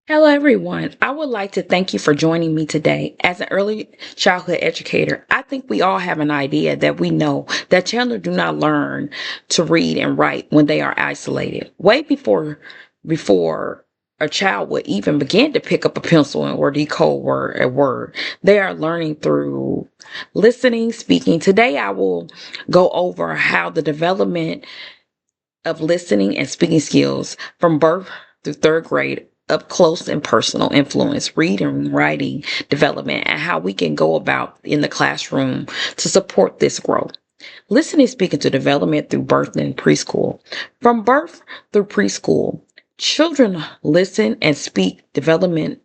Hello, everyone. I would like to thank you for joining me today. As an early childhood educator, I think we all have an idea that we know that children do not learn to read and write when they are isolated. Way before a child would even begin to pick up a pencil or decode a word, they are learning through listening, speaking. Today, I will go over how the development of listening and speaking skills from birth through third grade up close and personal influence, reading and writing development, and how we can go about in the classroom to support this growth. Listening, speaking to development through birth and preschool. From birth through preschool, children listen and speak development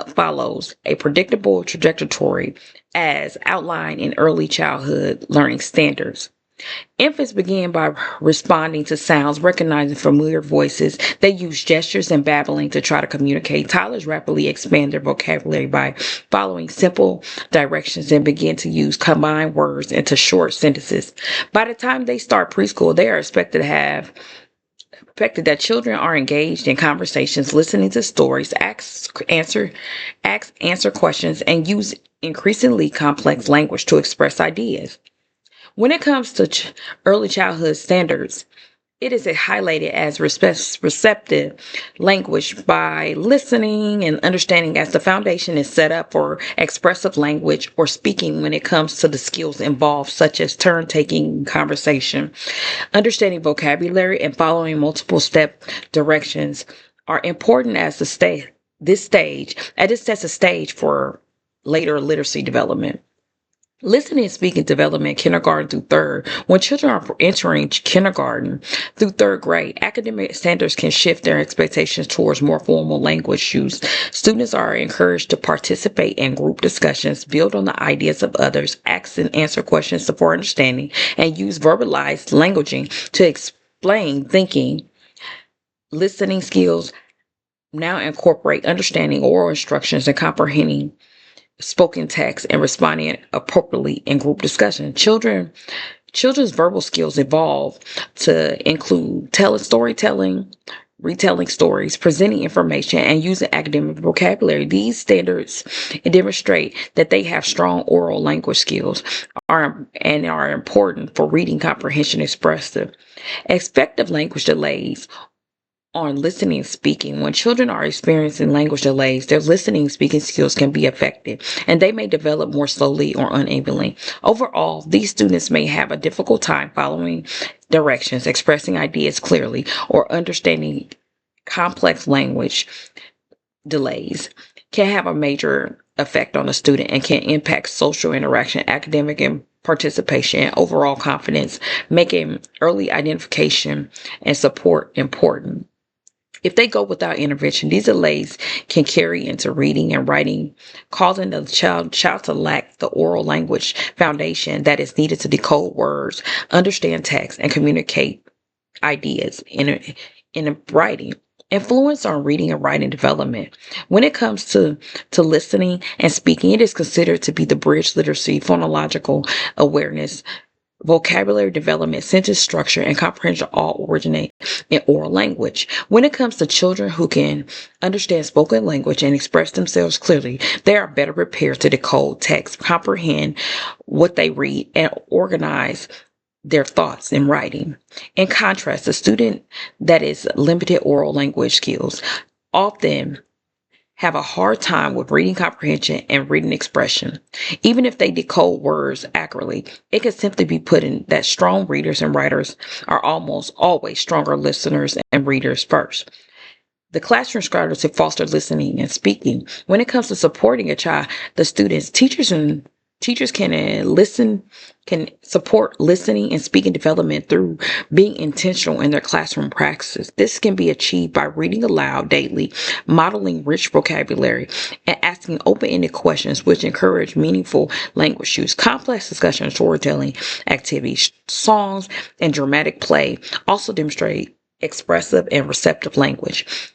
follows a predictable trajectory as outlined in early childhood learning standards. Infants begin by responding to sounds, recognizing familiar voices. They use gestures and babbling to try to communicate. Toddlers rapidly expand their vocabulary by following simple directions and begin to use combined words into short sentences. By the time they start preschool, they are expected that children are engaged in conversations, listening to stories, answer questions, and use increasingly complex language to express ideas. When it comes to early childhood standards, it is highlighted as receptive language by listening and understanding as the foundation is set up for expressive language or speaking when it comes to the skills involved, such as turn taking conversation. Understanding vocabulary and following multiple step directions are important as this stage, as it sets a stage for later literacy development. Listening and speaking development kindergarten through third. When children are entering kindergarten through third grade, academic standards can shift their expectations towards more formal language use. Students are encouraged to participate in group discussions, build on the ideas of others, ask and answer questions for understanding, and use verbalized languaging to explain thinking. Listening skills now incorporate understanding oral instructions and comprehending spoken text and responding appropriately in group discussion. Children's verbal skills evolve to include storytelling, retelling stories, presenting information, and using academic vocabulary. These standards demonstrate that they have strong oral language skills are important for reading comprehension expressive. Effective language delays on listening and speaking. When children are experiencing language delays, their listening and speaking skills can be affected, and they may develop more slowly or unevenly. Overall, these students may have a difficult time following directions, expressing ideas clearly, or understanding complex language. Delays can have a major effect on a student and can impact social interaction, academic and participation, and overall confidence, making early identification and support important. If they go without intervention, these delays can carry into reading and writing, causing the child to lack the oral language foundation that is needed to decode words, understand text, and communicate ideas in writing. Influence on reading and writing development. When it comes to listening and speaking, it is considered to be the bridge literacy, phonological awareness, vocabulary development, sentence structure, and comprehension all originate in oral language. When it comes to children who can understand spoken language and express themselves clearly, they are better prepared to decode text, comprehend what they read, and organize their thoughts in writing. In contrast, a student that is limited oral language skills often have a hard time with reading comprehension and reading expression. Even if they decode words accurately, it can simply be put in that strong readers and writers are almost always stronger listeners and readers first. The classroom strategies to foster listening and speaking. When it comes to supporting a child, the students, teachers can can support listening and speaking development through being intentional in their classroom practices. This can be achieved by reading aloud daily, modeling rich vocabulary, and asking open-ended questions which encourage meaningful language use. Complex discussion, storytelling activities, songs, and dramatic play also demonstrate expressive and receptive language.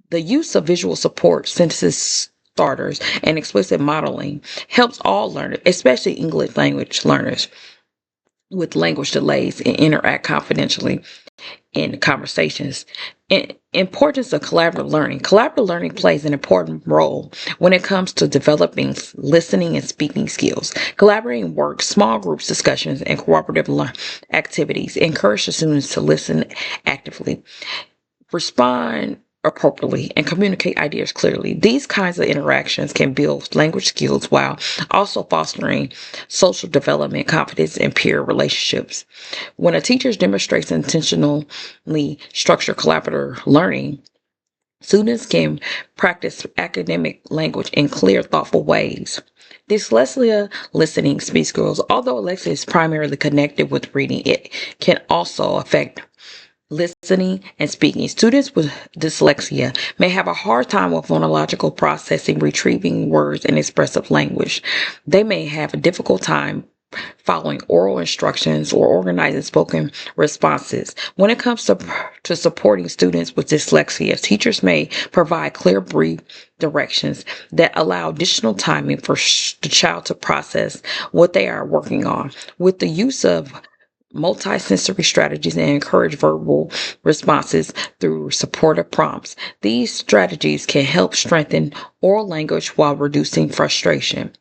The use of visual support, sentences starters, and explicit modeling helps all learners, especially English language learners, with language delays and interact confidentially in conversations. Importance of collaborative learning. Collaborative learning plays an important role when it comes to developing listening and speaking skills. Collaborating work, small groups discussions, and cooperative activities encourage the students to listen actively, respond appropriately, and communicate ideas clearly. These kinds of interactions can build language skills while also fostering social development, confidence, and peer relationships. When a teacher demonstrates intentionally structured collaborative learning, students can practice academic language in clear, thoughtful ways. Dyslexia listening speech skills. Although Alexa is primarily connected with reading, it can also affect listening and speaking. Students with dyslexia may have a hard time with phonological processing, retrieving words, and expressive language. They may have a difficult time following oral instructions or organizing spoken responses. When it comes to supporting students with dyslexia, teachers may provide clear, brief directions that allow additional timing for the child to process what they are working on. With the use of multisensory strategies and encourage verbal responses through supportive prompts. These strategies can help strengthen oral language while reducing frustration.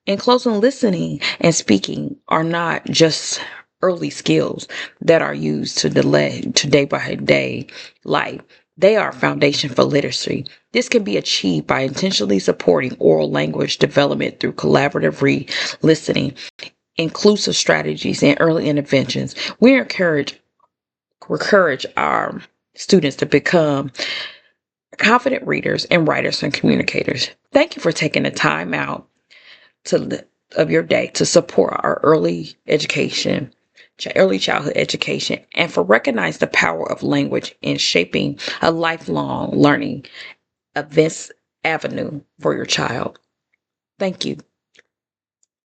In closing, listening and speaking are not just early skills that are used to delay to day by day life. They are foundation for literacy. This can be achieved by intentionally supporting oral language development through collaborative listening, inclusive strategies, and early interventions. We encourage our students to become confident readers and writers and communicators. Thank you for taking the time out of your day to support our early childhood education, and for recognizing the power of language in shaping a lifelong learning events avenue for your child. Thank you.